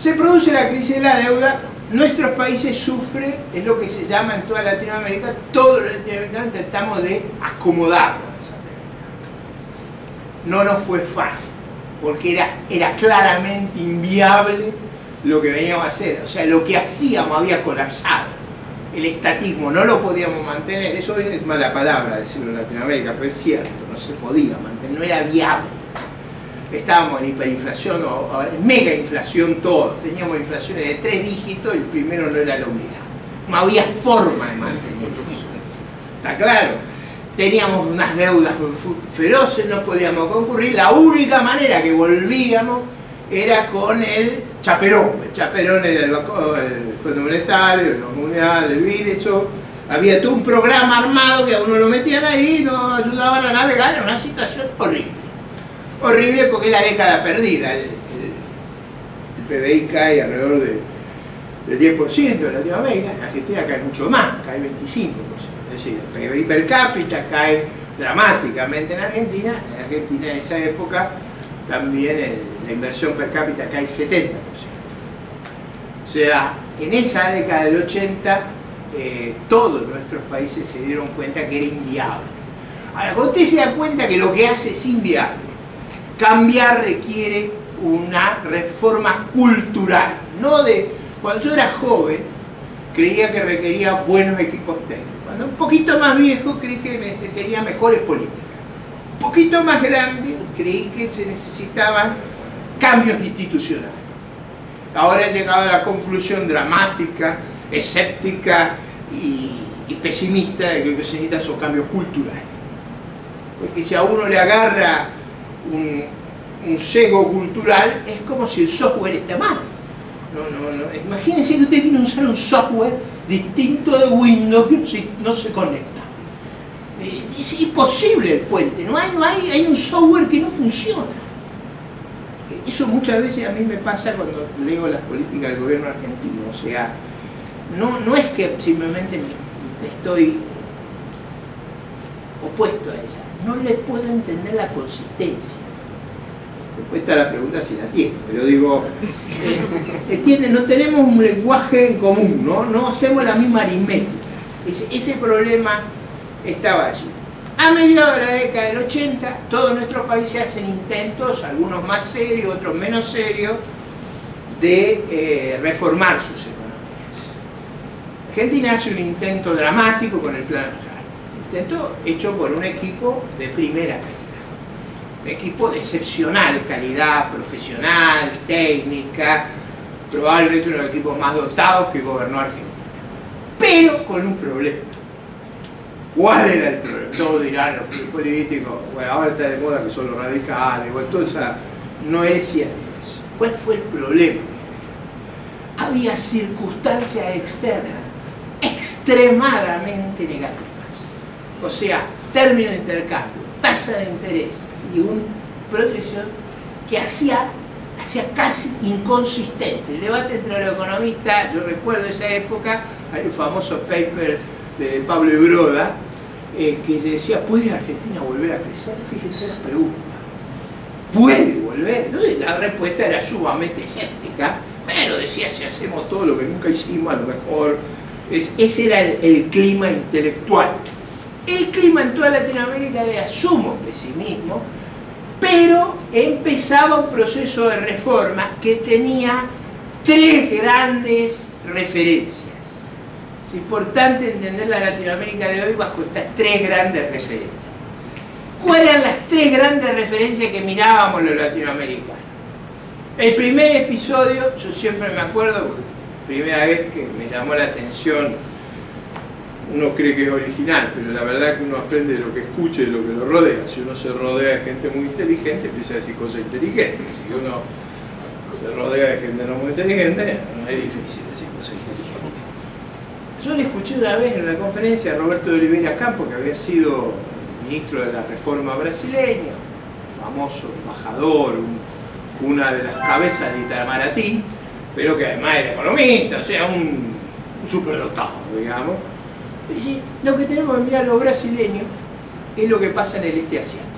Se produce la crisis de la deuda, nuestros países sufren, es lo que se llama en toda Latinoamérica, todos los latinoamericanos tratamos de acomodarnos a esa deuda. No nos fue fácil, porque era claramente inviable lo que veníamos a hacer, o sea, lo que hacíamos había colapsado. El estatismo no lo podíamos mantener, eso es mala palabra decirlo en Latinoamérica, pero es cierto, no se podía mantener, no era viable. Estábamos en hiperinflación o en mega inflación todos, teníamos inflaciones de 3 dígitos y el primero no era la unidad. No había forma de mantenerlo. ¿Está claro? Teníamos unas deudas feroces, no podíamos concurrir, la única manera que volvíamos era con el chaperón. El chaperón era el Fondo Monetario, el Banco Mundial, el BID, eso. Había todo un programa armado que a uno lo metían ahí y nos ayudaban a navegar en una situación horrible. Horrible porque es la década perdida. El PBI cae alrededor del 10% de Latinoamérica, en Argentina cae mucho más, cae 25%. Es decir, el PBI per cápita cae dramáticamente en Argentina. En Argentina en esa época también la inversión per cápita cae 70%. O sea, en esa década del 80 todos nuestros países se dieron cuenta que era inviable. Ahora, cuando usted se da cuenta que lo que hace es inviable, cambiar requiere una reforma cultural. Cuando yo era joven, creía que requería buenos equipos técnicos. Cuando un poquito más viejo, creí que se quería mejores políticas. Un poquito más grande, creí que se necesitaban cambios institucionales. Ahora he llegado a la conclusión dramática, escéptica y pesimista de que lo que se necesitan son cambios culturales. Porque si a uno le agarra un sesgo cultural, es como si el software está mal. Imagínense que usted tiene que usar un software distinto de Windows que no se conecta. Es imposible el puente, hay un software que no funciona. Eso muchas veces a mí me pasa cuando leo las políticas del gobierno argentino. O sea, no es que simplemente estoy opuesto a ella, no le puedo entender la consistencia. Después está la pregunta si la tiene, pero digo, ¿entienden? No tenemos un lenguaje en común, no hacemos la misma aritmética. Ese problema estaba allí. A mediados de la década del 80, todos nuestros países hacen intentos, algunos más serios, otros menos serios, de reformar sus economías. Argentina hace un intento dramático con el Plan Austral. Intento hecho por un equipo de primera calidad. Un equipo de excepcional calidad profesional, técnica, probablemente uno de los equipos más dotados que gobernó Argentina. Pero con un problema. ¿Cuál era el problema? Todos dirán, los políticos, bueno, ahora está de moda que son los radicales, bueno, entonces no es cierto eso. ¿Cuál fue el problema? Había circunstancias externas extremadamente negativas. O sea, término de intercambio, tasa de interés y una protección que hacía casi inconsistente. El debate entre los economistas, yo recuerdo esa época, hay un famoso paper de Pablo Ibroda, que decía, ¿puede Argentina volver a crecer? Fíjense la pregunta. ¿Puede volver? Entonces la respuesta era sumamente escéptica. Bueno, decía, si hacemos todo lo que nunca hicimos, a lo mejor. Ese era el clima intelectual. El clima en toda Latinoamérica era sumo pesimismo, pero empezaba un proceso de reforma que tenía 3 grandes referencias. Es importante entender la Latinoamérica de hoy bajo estas 3 grandes referencias. ¿Cuáles eran las 3 grandes referencias que mirábamos los latinoamericanos? El primer episodio, yo siempre me acuerdo, primera vez que me llamó la atención, uno cree que es original, pero la verdad es que uno aprende de lo que escucha y de lo que lo rodea. Si uno se rodea de gente muy inteligente, empieza a decir cosas inteligentes. Si uno se rodea de gente no muy inteligente, no es difícil decir cosas inteligentes. Yo le escuché una vez en una conferencia a Roberto de Oliveira Campos, que había sido ministro de la Reforma brasileña, famoso embajador, una de las cabezas de Itamaraty, pero que además era economista, o sea, un superdotado, digamos. Y dice, lo que tenemos que mirar los brasileños es lo que pasa en el este asiático.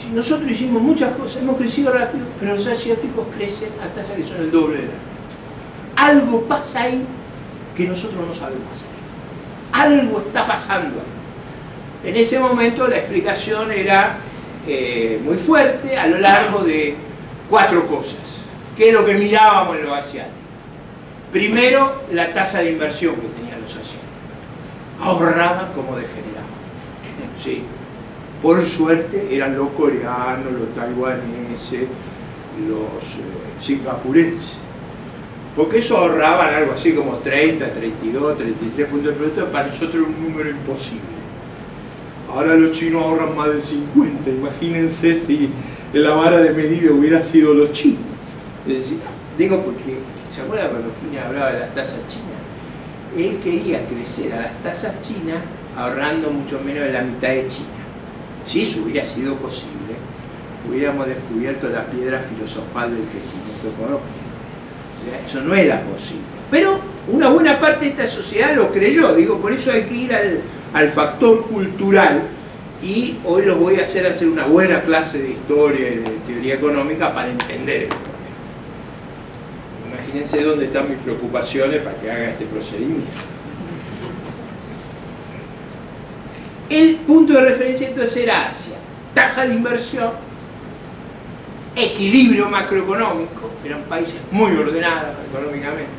Si nosotros hicimos muchas cosas, hemos crecido rápido, pero los asiáticos crecen a tasas que son el doble de la nuestra. Algo pasa ahí que nosotros no sabemos hacer. Algo está pasando ahí. En ese momento la explicación era muy fuerte a lo largo de 4 cosas. ¿Qué es lo que mirábamos en los asiáticos? Primero, la tasa de inversión que tenían los asiáticos. Ahorraban como degeneraban. ¿Sí? Por suerte eran los coreanos, los taiwaneses, los singapurenses. Porque eso ahorraban algo así como 30, 32, 33 puntos de producto, para nosotros es un número imposible. Ahora los chinos ahorran más de 50, imagínense si la vara de medida hubiera sido los chinos. Es decir, digo porque, ¿se acuerdan cuando Keynes hablaba de las tasas chinas? Él quería crecer a las tasas chinas ahorrando mucho menos de la mitad de China. Si eso hubiera sido posible, hubiéramos descubierto la piedra filosofal del crecimiento económico. O sea, eso no era posible. Pero una buena parte de esta sociedad lo creyó. Digo, por eso hay que ir al factor cultural, y hoy los voy a hacer una buena clase de historia y de teoría económica para entender el problema. Imagínense dónde están mis preocupaciones para que haga este procedimiento. El punto de referencia entonces era Asia. Tasa de inversión, equilibrio macroeconómico, eran países muy ordenados económicamente.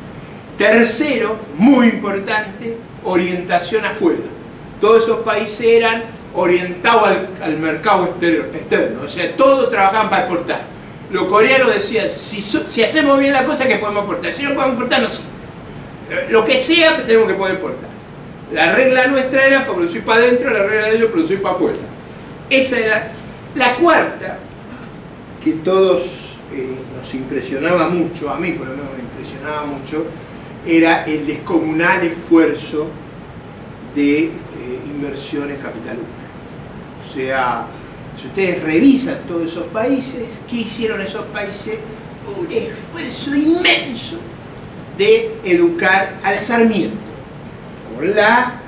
Tercero, muy importante, orientación afuera. Todos esos países eran orientados al mercado externo, o sea, todos trabajaban para exportar. Los coreanos decían, si hacemos bien la cosa, que podemos exportar. Si no podemos exportar, no sirve. Lo que sea, tenemos que poder exportar. La regla nuestra era para producir para adentro, la regla de ellos producir para afuera. Esa era la cuarta, que todos nos impresionaba mucho, a mí por lo menos me impresionaba mucho, era el descomunal esfuerzo de inversión en capital humano. O sea, si ustedes revisan todos esos países, ¿qué hicieron esos países? Un esfuerzo inmenso de educar al Sarmiento, con la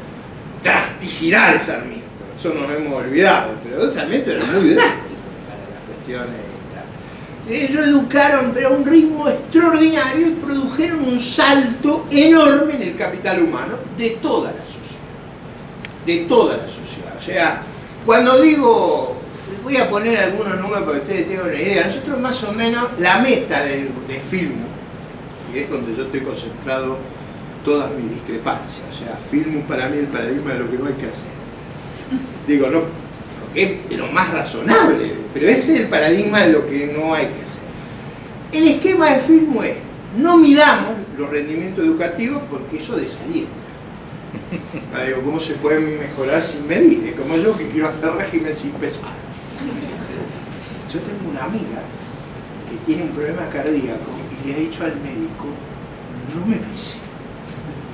drasticidad de Sarmiento. Eso nos hemos olvidado, pero el Sarmiento era muy drástico para las cuestiones de esta. Ellos educaron, pero a un ritmo extraordinario, y produjeron un salto enorme en el capital humano de toda la sociedad. De toda la sociedad. O sea, cuando digo, voy a poner algunos números para que ustedes tengan una idea. Nosotros más o menos, la meta de Filmus, que es donde yo estoy concentrado todas mis discrepancias, o sea, Filmus para mí es el paradigma de lo que no hay que hacer. Digo, no, porque es de lo más razonable, pero ese es el paradigma de lo que no hay que hacer. El esquema de Filmus es, no midamos los rendimientos educativos porque eso desalienta. Digo, ¿cómo se pueden mejorar sin medir? Es como yo que quiero hacer régimen sin pesar. Yo tengo una amiga que tiene un problema cardíaco y le ha dicho al médico, no me pese.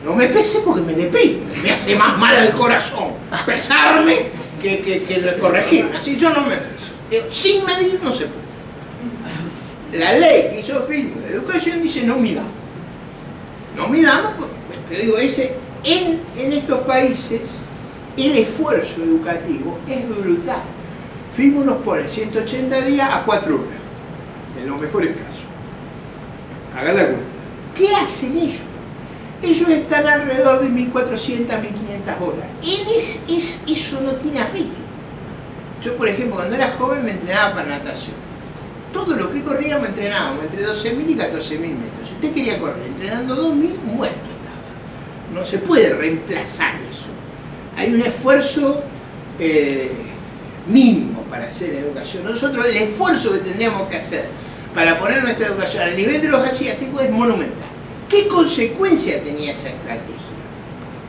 No me pese porque me deprime, me hace más mal al corazón pesarme que corregirme. Así yo no me peso. Sin medir no se puede. La ley que hizo Filmus de educación dice no midamos. No midamos, pero digo, en estos países el esfuerzo educativo es brutal. Filmus nos pone 180 días a 4 horas, en los mejores casos. Hagan la cuenta. ¿Qué hacen ellos? Ellos están alrededor de 1.400, 1.500 horas. Eso no tiene arreglo. Yo, por ejemplo, cuando era joven me entrenaba para natación. Todo lo que corríamos entrenábamos entre 12.000 y 14.000 metros. Si usted quería correr entrenando 2.000, muerto estaba. No se puede reemplazar eso. Hay un esfuerzo mínimo para hacer educación. Nosotros el esfuerzo que tendríamos que hacer para poner nuestra educación al nivel de los asiáticos es monumental. ¿Qué consecuencia tenía esa estrategia?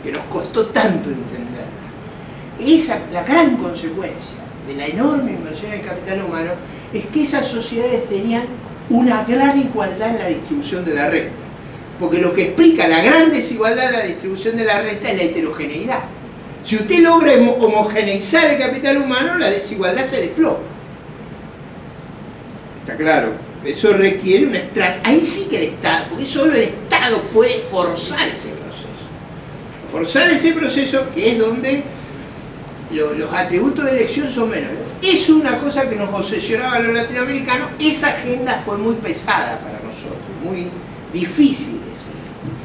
Que nos costó tanto entenderla. La gran consecuencia de la enorme inversión en el capital humano es que esas sociedades tenían una gran igualdad en la distribución de la renta. Porque lo que explica la gran desigualdad en la distribución de la renta es la heterogeneidad. Si usted logra homogeneizar el capital humano, la desigualdad se desploma. ¿Está claro? Eso requiere una estrategia. Ahí sí que el Estado, porque solo el Estado puede forzar ese proceso. Forzar ese proceso, que es donde los atributos de elección son menores. Es una cosa que nos obsesionaba a los latinoamericanos. Esa agenda fue muy pesada para nosotros, muy difícil de seguir.